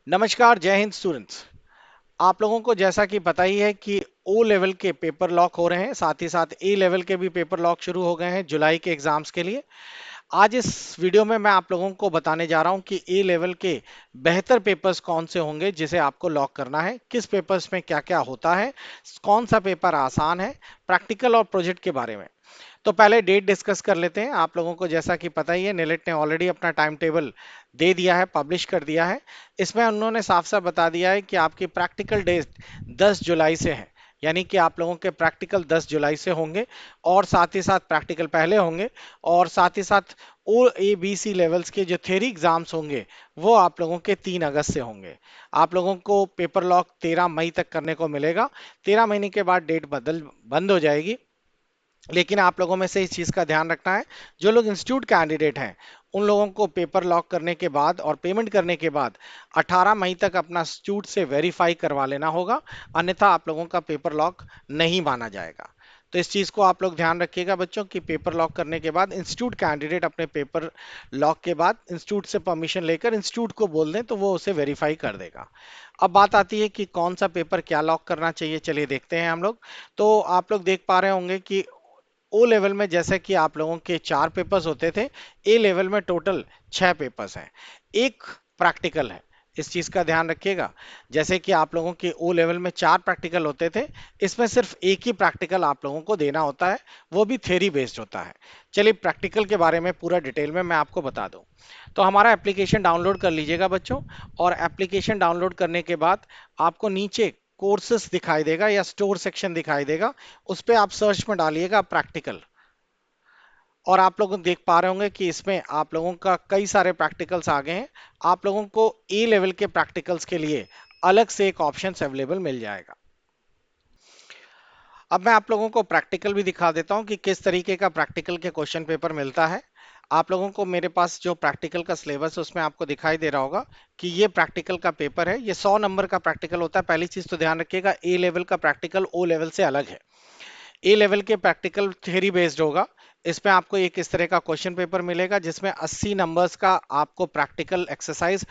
नमस्कार, जय हिंद स्टूडेंट्स। आप लोगों को जैसा कि पता ही है कि ओ लेवल के पेपर लॉक हो रहे हैं, साथ ही साथ ए लेवल के भी पेपर लॉक शुरू हो गए हैं जुलाई के एग्जाम्स के लिए। आज इस वीडियो में मैं आप लोगों को बताने जा रहा हूं कि ए लेवल के बेहतर पेपर्स कौन से होंगे जिसे आपको लॉक करना है, किस पेपर्स में क्या क्या होता है, कौन सा पेपर आसान है, प्रैक्टिकल और प्रोजेक्ट के बारे में। तो पहले डेट डिस्कस कर लेते हैं। आप लोगों को जैसा कि पता ही है, नेलेट ने ऑलरेडी अपना टाइम टेबल दे दिया है, पब्लिश कर दिया है। इसमें उन्होंने साफ साफ बता दिया है कि आपकी प्रैक्टिकल डेट 10 जुलाई से है, यानी कि आप लोगों के प्रैक्टिकल 10 जुलाई से होंगे और साथ ही साथ प्रैक्टिकल पहले होंगे और साथ ही साथ ओ ए बी सी लेवल्स के जो थ्योरी एग्जाम्स होंगे वो आप लोगों के 3 अगस्त से होंगे। आप लोगों को पेपर लॉक 13 मई तक करने को मिलेगा। 13 महीने के बाद डेट बदल बंद हो जाएगी। लेकिन आप लोगों में से इस चीज का ध्यान रखना है, जो लोग इंस्टीट्यूट कैंडिडेट हैं उन लोगों को पेपर लॉक करने के बाद और पेमेंट करने के बाद 18 मई तक अपना इंस्टीट्यूट से वेरीफाई करवा लेना होगा, अन्यथा आप लोगों का पेपर लॉक नहीं माना जाएगा। तो इस चीज को आप लोग ध्यान रखिएगा बच्चों, कि पेपर लॉक करने के बाद इंस्टीट्यूट कैंडिडेट अपने पेपर लॉक के बाद इंस्टीट्यूट से परमिशन लेकर इंस्टीट्यूट को बोल दें तो वो उसे वेरीफाई कर देगा। अब बात आती है कि कौन सा पेपर क्या लॉक करना चाहिए, चलिए देखते हैं हम लोग। तो आप लोग देख पा रहे होंगे कि ओ लेवल में जैसे कि आप लोगों के 4 पेपर्स होते थे, ए लेवल में टोटल 6 पेपर्स हैं, एक प्रैक्टिकल है। इस चीज का ध्यान रखिएगा। जैसे कि आप लोगों के ओ लेवल में 4 प्रैक्टिकल होते थे, इसमें सिर्फ एक ही प्रैक्टिकल आप लोगों को देना होता है, वो भी थ्योरी बेस्ड होता है। चलिए प्रैक्टिकल के बारे में पूरा डिटेल में मैं आपको बता दूं। तो हमारा एप्लीकेशन डाउनलोड कर लीजिएगा बच्चों, और एप्लीकेशन डाउनलोड करने के बाद आपको नीचे कोर्सेस दिखाई देगा या स्टोर सेक्शन दिखाई देगा, उस पर आप सर्च में डालिएगा प्रैक्टिकल। और आप लोग देख पा रहे होंगे कि इसमें आप लोगों का कई सारे प्रैक्टिकल्स आ गए हैं। आप लोगों को ए लेवल के प्रैक्टिकल्स के लिए अलग से एक ऑप्शन अवेलेबल मिल जाएगा। अब मैं आप लोगों को प्रैक्टिकल भी दिखा देता हूं कि किस तरीके का प्रैक्टिकल के क्वेश्चन पेपर मिलता है। आप लोगों को मेरे पास जो प्रैक्टिकल का सिलेबस है उसमें आपको दिखाई दे रहा होगा कि ये प्रैक्टिकल का पेपर है, ये 100 नंबर का प्रैक्टिकल होता है। पहली चीज तो ध्यान रखिएगा, ए लेवल का प्रैक्टिकल ओ लेवल से अलग है। ए लेवल के प्रैक्टिकल थ्योरी बेस्ड होगा। इसमें आपको एक इस तरह का क्वेश्चन पेपर मिलेगा जिसमें 80 नंबर्स का आपको प्रैक्टिकल एक्सरसाइज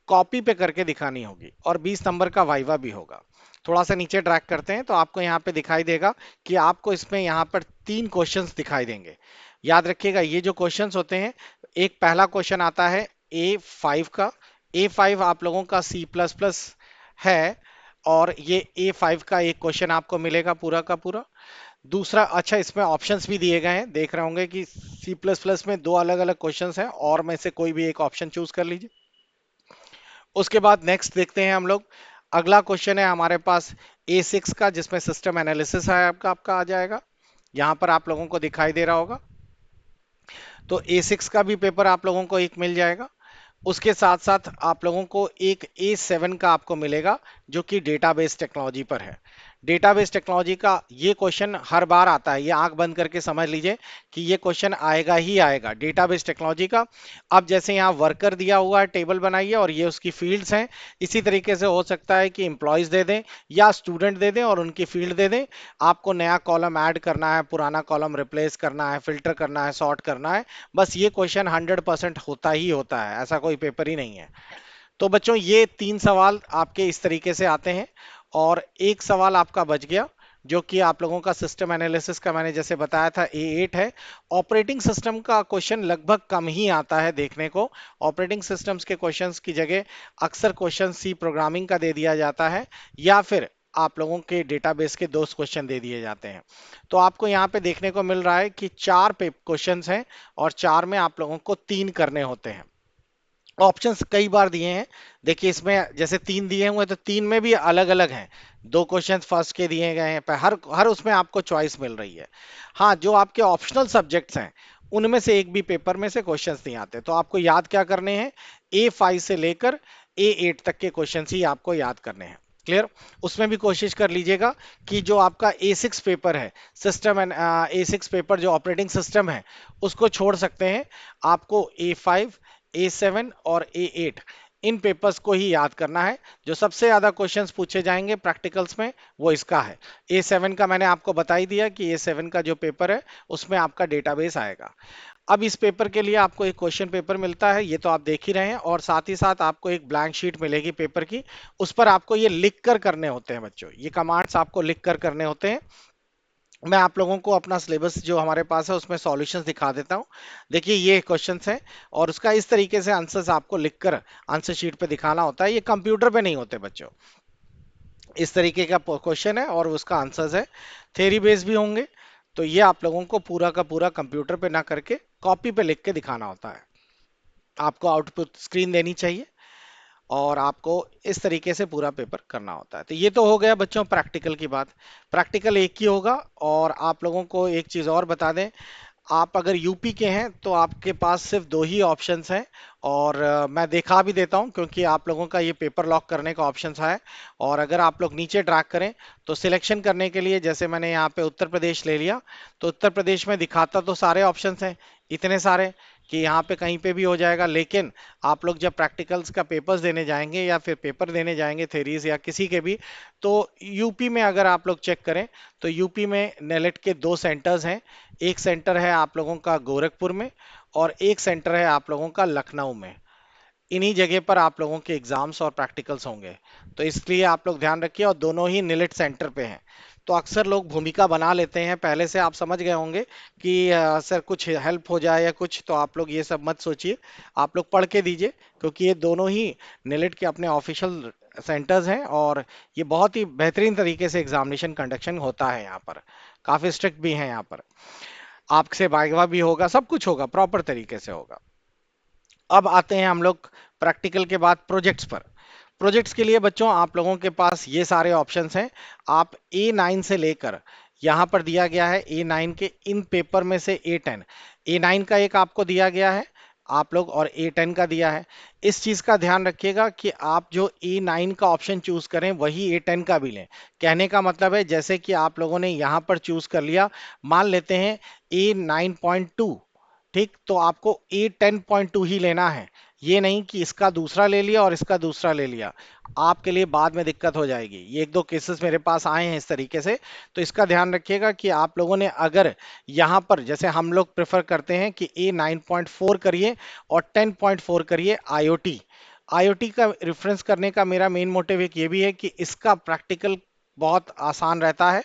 कॉपी पे करके दिखानी होगी और 20 नंबर का वाइवा भी होगा। थोड़ा सा नीचे ड्रैग करते हैं तो आपको यहाँ पे दिखाई देगा कि आपको इसमें यहाँ पर 3 क्वेश्चंस दिखाई देंगे। याद रखिएगा, ये जो क्वेश्चंस होते हैं, एक पहला क्वेश्चन आता है A5 का। A5 आप लोगों का C++ है, और ये A5 का एक क्वेश्चन आपको मिलेगा पूरा का पूरा। दूसरा, अच्छा इसमें ऑप्शंस भी दिए गए हैं, देख रहे होंगे कि सी प्लस प्लस में 2 अलग अलग क्वेश्चंस हैं और में से कोई भी एक ऑप्शन चूज कर लीजिए। उसके बाद नेक्स्ट देखते हैं हम लोग। अगला क्वेश्चन है हमारे पास A6 का, जिसमें सिस्टम एनालिसिस है आपका आपका आ जाएगा। यहां पर आप लोगों को दिखाई दे रहा होगा। तो A6 का भी पेपर आप लोगों को एक मिल जाएगा। उसके साथ साथ आप लोगों को एक A7 का आपको मिलेगा, जो कि डेटाबेस टेक्नोलॉजी पर है। डेटाबेस टेक्नोलॉजी का ये क्वेश्चन हर बार आता है, ये आंख बंद करके समझ लीजिए कि ये क्वेश्चन आएगा ही आएगा डेटाबेस टेक्नोलॉजी का। अब जैसे यहाँ वर्कर दिया हुआ है, टेबल बनाइए और ये उसकी फील्ड्स हैं, इसी तरीके से हो सकता है कि एम्प्लॉयज दे दें या स्टूडेंट दे दें और उनकी फील्ड दे दें। आपको नया कॉलम ऐड करना है, पुराना कॉलम रिप्लेस करना है, फिल्टर करना है, सॉर्ट करना है। बस ये क्वेश्चन 100% होता ही होता है, ऐसा कोई पेपर ही नहीं है। तो बच्चों ये 3 सवाल आपके इस तरीके से आते हैं, और एक सवाल आपका बच गया जो कि आप लोगों का सिस्टम एनालिसिस का, मैंने जैसे बताया था A8 है। ऑपरेटिंग सिस्टम का क्वेश्चन लगभग कम ही आता है देखने को। ऑपरेटिंग सिस्टम्स के क्वेश्चंस की जगह अक्सर क्वेश्चन सी प्रोग्रामिंग का दे दिया जाता है, या फिर आप लोगों के डेटाबेस के 2 क्वेश्चन दे दिए जाते हैं। तो आपको यहाँ पे देखने को मिल रहा है कि 4 क्वेश्चंस हैं और 4 में आप लोगों को 3 करने होते हैं। ऑप्शंस कई बार दिए हैं, देखिए इसमें जैसे 3 दिए हुए हैं, तो 3 में भी अलग अलग हैं। 2 क्वेश्चन फर्स्ट के दिए गए हैं, पर हर हर उसमें आपको चॉइस मिल रही है। हाँ, जो आपके ऑप्शनल सब्जेक्ट्स हैं उनमें से एक भी पेपर में से क्वेश्चंस नहीं आते, तो आपको याद क्या करने हैं, A5 से लेकर A8 तक के क्वेश्चंस ही आपको याद करने हैं। क्लियर? उसमें भी कोशिश कर लीजिएगा कि जो आपका A6 पेपर है, सिस्टम एंड A6 पेपर जो ऑपरेटिंग सिस्टम है, उसको छोड़ सकते हैं। आपको A5, A7 और A8 इन पेपर्स को ही याद करना है। जो सबसे ज्यादा क्वेश्चंस पूछे जाएंगे प्रैक्टिकल्स में वो इसका है। A7 का मैंने आपको बता ही दिया कि A7 का जो पेपर है उसमें आपका डेटाबेस आएगा। अब इस पेपर के लिए आपको एक क्वेश्चन पेपर मिलता है, ये तो आप देख ही रहे हैं, और साथ ही साथ आपको एक ब्लैंक शीट मिलेगी पेपर की। उस पर आपको ये लिख कर करने होते हैं बच्चों, ये कमांड्स आपको लिख कर करने होते हैं। मैं आप लोगों को अपना सिलेबस जो हमारे पास है उसमें सॉल्यूशंस दिखा देता हूं। देखिए ये क्वेश्चंस हैं, और उसका इस तरीके से आंसर्स आपको लिखकर आंसर शीट पे दिखाना होता है। ये कंप्यूटर पे नहीं होते बच्चों, इस तरीके का क्वेश्चन है और उसका आंसर्स है, थ्योरी बेस्ड भी होंगे। तो ये आप लोगों को पूरा का पूरा कंप्यूटर पे ना करके कॉपी पे लिख के दिखाना होता है। आपको आउटपुट स्क्रीन देनी चाहिए और आपको इस तरीके से पूरा पेपर करना होता है। तो ये तो हो गया बच्चों प्रैक्टिकल की बात। प्रैक्टिकल एक ही होगा। और आप लोगों को एक चीज और बता दें, आप अगर यूपी के हैं तो आपके पास सिर्फ दो ही ऑप्शंस हैं। और मैं दिखा भी देता हूं क्योंकि आप लोगों का ये पेपर लॉक करने का ऑप्शन है। और अगर आप लोग नीचे ड्रैग करें तो सिलेक्शन करने के लिए, जैसे मैंने यहाँ पे उत्तर प्रदेश ले लिया, तो उत्तर प्रदेश में दिखाता तो सारे ऑप्शंस हैं, इतने सारे कि यहाँ पे कहीं पे भी हो जाएगा। लेकिन आप लोग जब प्रैक्टिकल्स का पेपर्स देने जाएंगे या फिर पेपर देने जाएंगे थेरीज या किसी के भी, तो यूपी में अगर आप लोग चेक करें तो यूपी में नेलेट के दो सेंटर्स हैं। एक सेंटर है आप लोगों का गोरखपुर में, और एक सेंटर है आप लोगों का लखनऊ में। इन्हीं जगह पर आप लोगों के एग्जाम्स और प्रैक्टिकल्स होंगे। तो इसलिए आप लोग ध्यान रखिए, और दोनों ही निलिट सेंटर पे हैं। तो अक्सर लोग भूमिका बना लेते हैं, पहले से आप समझ गए होंगे कि सर कुछ हेल्प हो जाए या कुछ, तो आप लोग ये सब मत सोचिए, आप लोग पढ़ के दीजिए। क्योंकि ये दोनों ही निलिट के अपने ऑफिशियल सेंटर्स हैं, और ये बहुत ही बेहतरीन तरीके से एग्जामिनेशन कंडक्शन होता है यहाँ पर। काफी स्ट्रिक्ट भी है यहाँ पर, आपसे वाइवा भी होगा, सब कुछ होगा, प्रॉपर तरीके से होगा। अब आते हैं हम लोग प्रैक्टिकल के बाद प्रोजेक्ट्स पर। प्रोजेक्ट्स के लिए बच्चों आप लोगों के पास ये सारे ऑप्शंस हैं। आप A9 से लेकर, यहाँ पर दिया गया है A9 के इन पेपर में से A10, A9 का एक आपको दिया गया है आप लोग, और A10 का दिया है। इस चीज का ध्यान रखिएगा कि आप जो A9 का ऑप्शन चूज करें वही A10 का भी लें। कहने का मतलब है, जैसे कि आप लोगों ने यहाँ पर चूज कर लिया, मान लेते हैं A9.2, ठीक, तो आपको A10.2 ही लेना है। ये नहीं कि इसका दूसरा ले लिया और इसका दूसरा ले लिया, आपके लिए बाद में दिक्कत हो जाएगी। ये एक दो केसेस मेरे पास आए हैं इस तरीके से। तो इसका ध्यान रखिएगा कि आप लोगों ने अगर यहाँ पर, जैसे हम लोग प्रेफर करते हैं कि A9.4 करिए और 10.4 करिए आईओटी। आईओटी का रेफरेंस करने का मेरा मेन मोटिव एक ये भी है कि इसका प्रैक्टिकल बहुत आसान रहता है,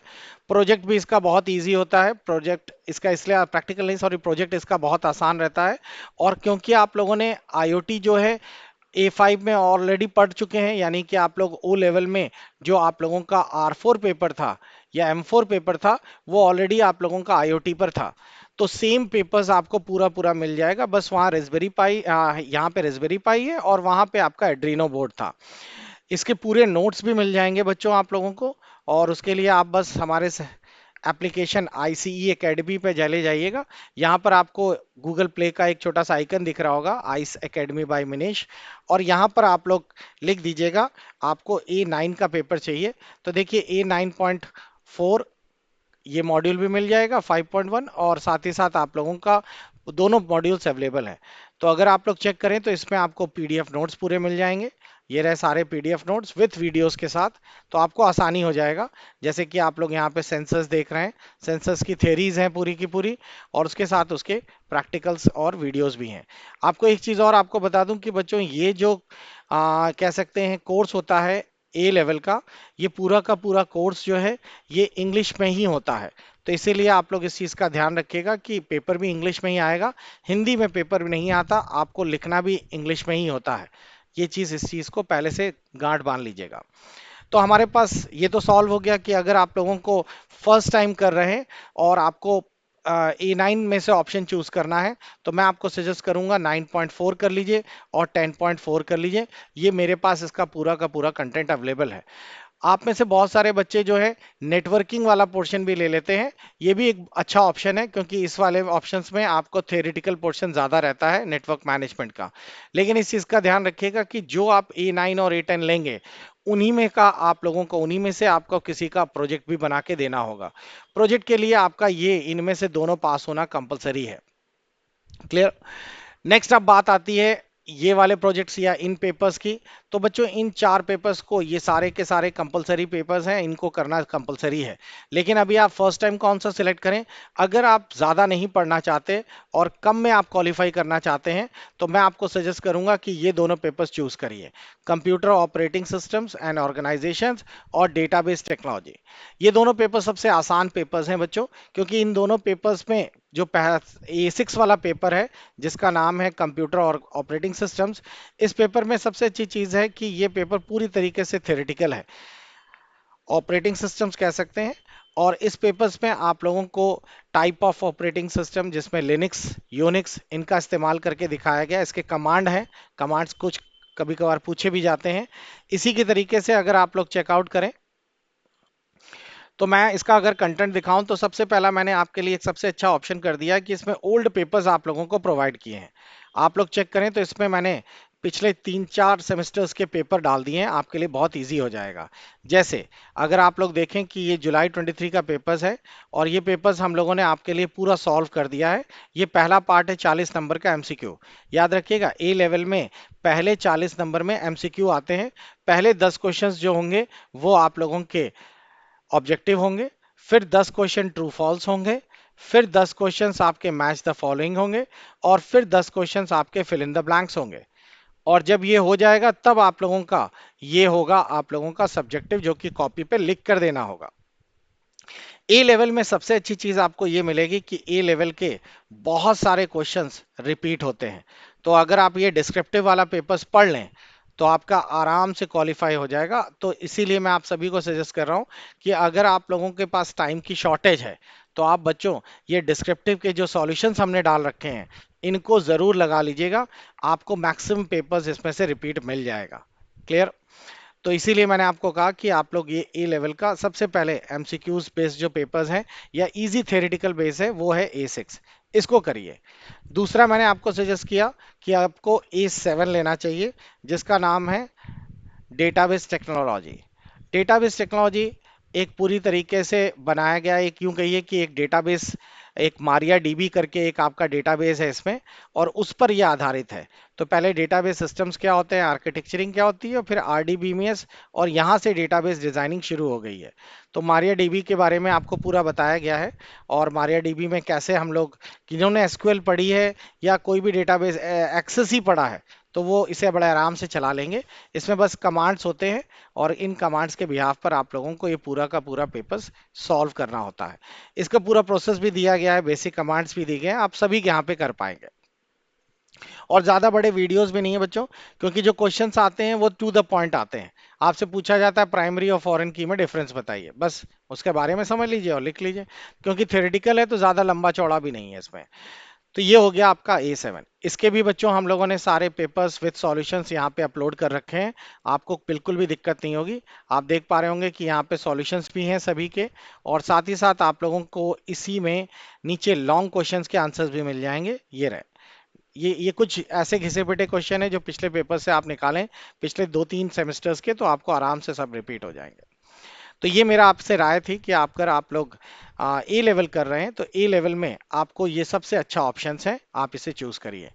प्रोजेक्ट भी इसका बहुत इजी होता है। प्रोजेक्ट इसका इसलिए प्रैक्टिकल नहीं, सॉरी, प्रोजेक्ट इसका बहुत आसान रहता है। और क्योंकि आप लोगों ने आईओटी जो है A5 में ऑलरेडी पढ़ चुके हैं, यानी कि आप लोग ओ लेवल में जो आप लोगों का R4 पेपर था या M4 पेपर था, वो ऑलरेडी आप लोगों का आईओटी पर था। तो सेम पेपर्स आपको पूरा पूरा मिल जाएगा, बस वहाँ रेस्बेरी पाई, यहाँ पे रेस्बेरी पाई है और वहाँ पे आपका एड्रीनो बोर्ड था। इसके पूरे नोट्स भी मिल जाएंगे बच्चों आप लोगों को। और उसके लिए आप बस हमारे एप्लीकेशन ICE एकेडमी पे चले जाइएगा। यहाँ पर आपको गूगल प्ले का एक छोटा सा आइकन दिख रहा होगा, आइस एकेडमी बाय मिनेश, और यहाँ पर आप लोग लिख दीजिएगा आपको A9 का पेपर चाहिए। तो देखिए A9.4 ये मॉड्यूल भी मिल जाएगा 5.1, और साथ ही साथ आप लोगों का दोनों मॉड्यूल्स अवेलेबल हैं। तो अगर आप लोग चेक करें तो इसमें आपको पीडीएफ नोट्स पूरे मिल जाएंगे। ये रहे सारे पीडीएफ नोट्स विथ वीडियोस के साथ। तो आपको आसानी हो जाएगा। जैसे कि आप लोग यहाँ पे सेंसस देख रहे हैं, सेंसस की थेरीज हैं पूरी की पूरी, और उसके साथ उसके प्रैक्टिकल्स और वीडियोस भी हैं। आपको एक चीज़ और आपको बता दूं कि बच्चों ये जो कह सकते हैं कोर्स होता है A लेवल का, ये पूरा का पूरा कोर्स जो है ये इंग्लिश में ही होता है। तो इसीलिए आप लोग इस चीज़ का ध्यान रखिएगा कि पेपर भी इंग्लिश में ही आएगा, हिंदी में पेपर भी नहीं आता, आपको लिखना भी इंग्लिश में ही होता है। ये चीज़, इस चीज़ को पहले से गांठ बांध लीजिएगा। तो हमारे पास ये तो सॉल्व हो गया कि अगर आप लोगों को फर्स्ट टाइम कर रहे हैं और आपको A9 में से ऑप्शन चूज करना है, तो मैं आपको सजेस्ट करूंगा 9.4 कर लीजिए और 10.4 कर लीजिए। ये मेरे पास इसका पूरा का पूरा कंटेंट अवेलेबल है। आप में से बहुत सारे बच्चे जो है नेटवर्किंग वाला पोर्शन भी ले लेते हैं, ये भी एक अच्छा ऑप्शन है, क्योंकि इस वाले ऑप्शंस में आपको थ्योरेटिकल पोर्शन ज़्यादा रहता है नेटवर्क मैनेजमेंट का। लेकिन इस चीज़ का ध्यान रखिएगा कि जो आप A9 और A10 लेंगे, उन्हीं में का आप लोगों को, उन्हीं में से आपको किसी का प्रोजेक्ट भी बना के देना होगा। प्रोजेक्ट के लिए आपका ये इनमें से दोनों पास होना कंपलसरी है। क्लियर। नेक्स्ट अब बात आती है ये वाले प्रोजेक्ट्स या इन पेपर्स की, तो बच्चों इन 4 पेपर्स को, ये सारे के सारे कंपलसरी पेपर्स हैं, इनको करना कंपलसरी है। लेकिन अभी आप फर्स्ट टाइम कौन सा सिलेक्ट करें? अगर आप ज़्यादा नहीं पढ़ना चाहते और कम में आप क्वालिफाई करना चाहते हैं, तो मैं आपको सजेस्ट करूंगा कि ये दोनों पेपर्स चूज करिए, computer operating systems and organisations और डेटाबेस टेक्नोलॉजी। ये दोनों पेपर सबसे आसान पेपर्स हैं बच्चों, क्योंकि इन दोनों पेपर्स में जो A6 वाला पेपर है जिसका नाम है कंप्यूटर और ऑपरेटिंग सिस्टम्स, इस पेपर में सबसे अच्छी चीज है कि ये पेपर पूरी तरीके से थ्योरेटिकल है, ऑपरेटिंग सिस्टम्स कह सकते हैं। और इस पेपर्स में आप लोगों को टाइप ऑफ ऑपरेटिंग सिस्टम जिसमें लिनक्स, यूनिक्स, इनका इस्तेमाल करके दिखाया गया। इसके कमांड है, कमांड्स कुछ कभी कभार पूछे भी जाते हैं। इसी के तरीके से अगर आप लोग चेकआउट करें, तो मैं इसका अगर कंटेंट दिखाऊं, तो सबसे पहला मैंने आपके लिए एक सबसे अच्छा ऑप्शन कर दिया है कि इसमें ओल्ड पेपर्स आप लोगों को प्रोवाइड किए हैं। आप लोग चेक करें तो इसमें मैंने पिछले 3-4 सेमेस्टर्स के पेपर डाल दिए हैं, आपके लिए बहुत इजी हो जाएगा। जैसे अगर आप लोग देखें कि ये जुलाई 23 का पेपर्स है, और ये पेपर्स हम लोगों ने आपके लिए पूरा सॉल्व कर दिया है। ये पहला पार्ट है 40 नंबर का एमसीक्यू। याद रखिएगा, ए लेवल में पहले 40 नंबर में एमसीक्यू आते हैं। पहले 10 क्वेश्चंस जो होंगे वो आप लोगों के ऑब्जेक्टिव होंगे, फिर 10 क्वेश्चन ट्रू फॉल्स होंगे, फिर 10 क्वेश्चंस आपके मैच द फॉलोइंग होंगे, और फिर 10 क्वेश्चंस आपके फिल इन द ब्लैंक्स होंगे। और जब ये हो जाएगा तब आप लोगों का ये होगा, आप लोगों का सब्जेक्टिव, जो कि कॉपी पे लिख कर देना होगा। ए लेवल में सबसे अच्छी चीज आपको ये मिलेगी कि ए लेवल के बहुत सारे क्वेश्चंस रिपीट होते हैं। तो अगर आप ये डिस्क्रिप्टिव वाला पेपर्स पढ़ लें, तो आपका आराम से क्वालिफाई हो जाएगा। तो इसीलिए मैं आप सभी को सजेस्ट कर रहा हूं कि अगर आप लोगों के पास टाइम की शॉर्टेज है, तो आप बच्चों ये डिस्क्रिप्टिव के जो सॉल्यूशंस हमने डाल रखे हैं, इनको जरूर लगा लीजिएगा। आपको मैक्सिमम पेपर्स इसमें से रिपीट मिल जाएगा। क्लियर? तो इसीलिए मैंने आपको कहा कि आप लोग ये ए लेवल का सबसे पहले एमसीक्यूज बेस्ड जो पेपर्स हैं या इजी थ्योरेटिकल बेस है, वो है A6, इसको करिए। दूसरा मैंने आपको सजेस्ट किया कि आपको A7 लेना चाहिए, जिसका नाम है डेटाबेस टेक्नोलॉजी। डेटाबेस टेक्नोलॉजी एक पूरी तरीके से बनाया गया, एक यूं कहिए कि एक डेटाबेस, एक मारिया डीबी करके एक आपका डेटाबेस है इसमें, और उस पर यह आधारित है। तो पहले डेटाबेस सिस्टम्स क्या होते हैं, आर्किटेक्चरिंग क्या होती है, और फिर आरडीबीएमएस, और यहाँ से डेटाबेस डिजाइनिंग शुरू हो गई है। तो मारिया डीबी के बारे में आपको पूरा बताया गया है, और मारिया डीबी में कैसे हम लोग, जिन्होंने एसक्यूएल पढ़ी है या कोई भी डेटाबेस एक्सेस ही पढ़ा है, तो वो इसे बड़े आराम से चला लेंगे। इसमें बस कमांड्स होते हैं, और इन कमांड्स के बिहाफ पर आप लोगों को ये पूरा का पूरा पेपर्स सॉल्व करना होता है। इसका पूरा प्रोसेस भी दिया गया है, बेसिक कमांड्स भी दी गए हैं, आप सभी यहाँ पे कर पाएंगे। और ज्यादा बड़े वीडियोस भी नहीं है बच्चों, क्योंकि जो क्वेश्चंस आते हैं वो टू द पॉइंट आते हैं। आपसे पूछा जाता है प्राइमरी और फॉरेन की में डिफरेंस बताइए, बस उसके बारे में समझ लीजिए और लिख लीजिए, क्योंकि थ्योरेटिकल है तो ज्यादा लंबा चौड़ा भी नहीं है इसमें। तो ये हो गया आपका A7। इसके भी बच्चों हम लोगों ने सारे पेपर्स विद सॉल्यूशंस यहाँ पे अपलोड कर रखे हैं, आपको बिल्कुल भी दिक्कत नहीं होगी। आप देख पा रहे होंगे कि यहाँ पे सॉल्यूशंस भी हैं सभी के, और साथ ही साथ आप लोगों को इसी में नीचे लॉन्ग क्वेश्चंस के आंसर्स भी मिल जाएंगे। ये रहे, ये कुछ ऐसे घिसे पिटे क्वेश्चन है जो पिछले पेपर से आप निकालें, पिछले 2-3 सेमेस्टर्स के, तो आपको आराम से सब रिपीट हो जाएंगे। तो ये मेरा आपसे राय थी कि अगर आप लोग ए लेवल कर रहे हैं, तो ए लेवल में आपको ये सबसे अच्छा ऑप्शन है, आप इसे चूज करिए।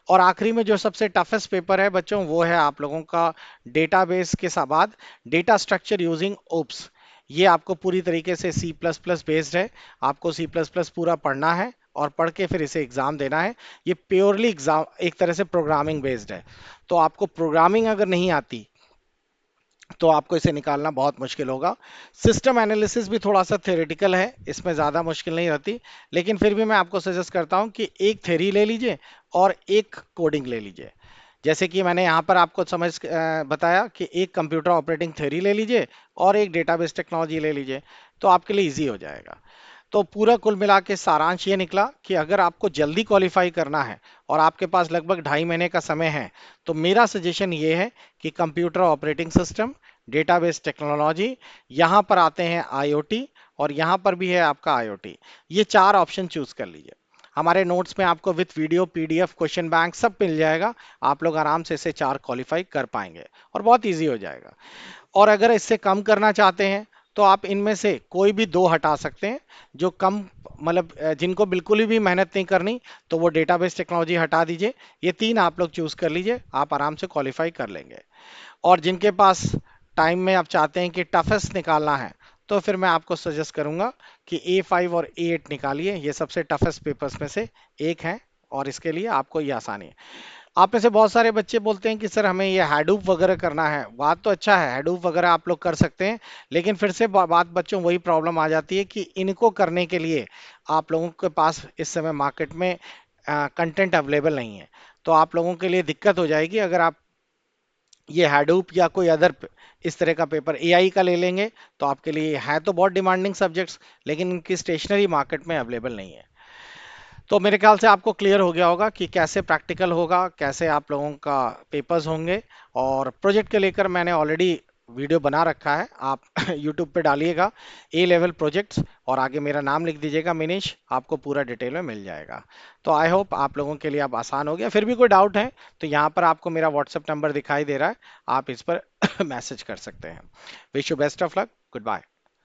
और आखिरी में जो सबसे टफेस्ट पेपर है बच्चों, वो है आप लोगों का डेटाबेस के बाद डेटा स्ट्रक्चर यूजिंग ओप्स। ये आपको पूरी तरीके से C++ बेस्ड है, आपको C++ पूरा पढ़ना है, और पढ़ के फिर इसे एग्जाम देना है। ये प्योरली एग्जाम, एक तरह से प्रोग्रामिंग बेस्ड है। तो आपको प्रोग्रामिंग अगर नहीं आती, तो आपको इसे निकालना बहुत मुश्किल होगा। सिस्टम एनालिसिस भी थोड़ा सा थ्योरेटिकल है, इसमें ज़्यादा मुश्किल नहीं रहती, लेकिन फिर भी मैं आपको सजेस्ट करता हूं कि एक थ्योरी ले लीजिए और एक कोडिंग ले लीजिए। जैसे कि मैंने यहाँ पर आपको बताया कि एक कंप्यूटर ऑपरेटिंग थ्योरी ले लीजिए और एक डेटाबेस टेक्नोलॉजी ले लीजिए, तो आपके लिए ईजी हो जाएगा। तो पूरा कुल मिला के सारांश ये निकला कि अगर आपको जल्दी क्वालिफाई करना है और आपके पास लगभग 2.5 महीने का समय है, तो मेरा सजेशन ये है कि computer operating system, database technology, यहाँ पर आते हैं आईओटी, और यहाँ पर भी है आपका आईओटी। ये 4 ऑप्शन चूज कर लीजिए। हमारे नोट्स में आपको with video, PDF, question bank सब मिल जाएगा। आप लोग आराम से इसे 4 क्वालिफाई कर पाएंगे और बहुत ईजी हो जाएगा। और अगर इससे कम करना चाहते हैं, तो आप इनमें से कोई भी दो हटा सकते हैं, जो कम मतलब जिनको बिल्कुल भी मेहनत नहीं करनी, तो वो डेटाबेस टेक्नोलॉजी हटा दीजिए। ये तीन आप लोग चूज कर लीजिए, आप आराम से क्वालिफाई कर लेंगे। और जिनके पास टाइम में आप चाहते हैं कि टफेस्ट निकालना है, तो फिर मैं आपको सजेस्ट करूंगा कि A5 और A8 निकालिए, ये सबसे टफेस्ट पेपर्स में से एक है, और इसके लिए आपको ये आसानी है। आप में से बहुत सारे बच्चे बोलते हैं कि सर हमें ये हैडूप वगैरह करना है। बात तो अच्छा है, हैडूप वगैरह आप लोग कर सकते हैं, लेकिन फिर से बात बच्चों वही प्रॉब्लम आ जाती है कि इनको करने के लिए आप लोगों के पास इस समय मार्केट में कंटेंट अवेलेबल नहीं है। तो आप लोगों के लिए दिक्कत हो जाएगी अगर आप ये हैडूप या कोई अदर इस तरह का पेपर एआई का ले लेंगे, तो आपके लिए है तो बहुत डिमांडिंग सब्जेक्ट्स, लेकिन इनकी स्टेशनरी मार्केट में अवेलेबल नहीं है। तो मेरे ख्याल से आपको क्लियर हो गया होगा कि कैसे प्रैक्टिकल होगा, कैसे आप लोगों का पेपर्स होंगे। और प्रोजेक्ट के लेकर मैंने ऑलरेडी वीडियो बना रखा है, आप यूट्यूब पे डालिएगा ए लेवल प्रोजेक्ट्स, और आगे मेरा नाम लिख दीजिएगा मिनीश, आपको पूरा डिटेल में मिल जाएगा। तो आई होप आप लोगों के लिए अब आसान हो गया। फिर भी कोई डाउट है तो यहाँ पर आपको मेरा व्हाट्सएप नंबर दिखाई दे रहा है, आप इस पर मैसेज कर सकते हैं। Wish you best of luck, good bye.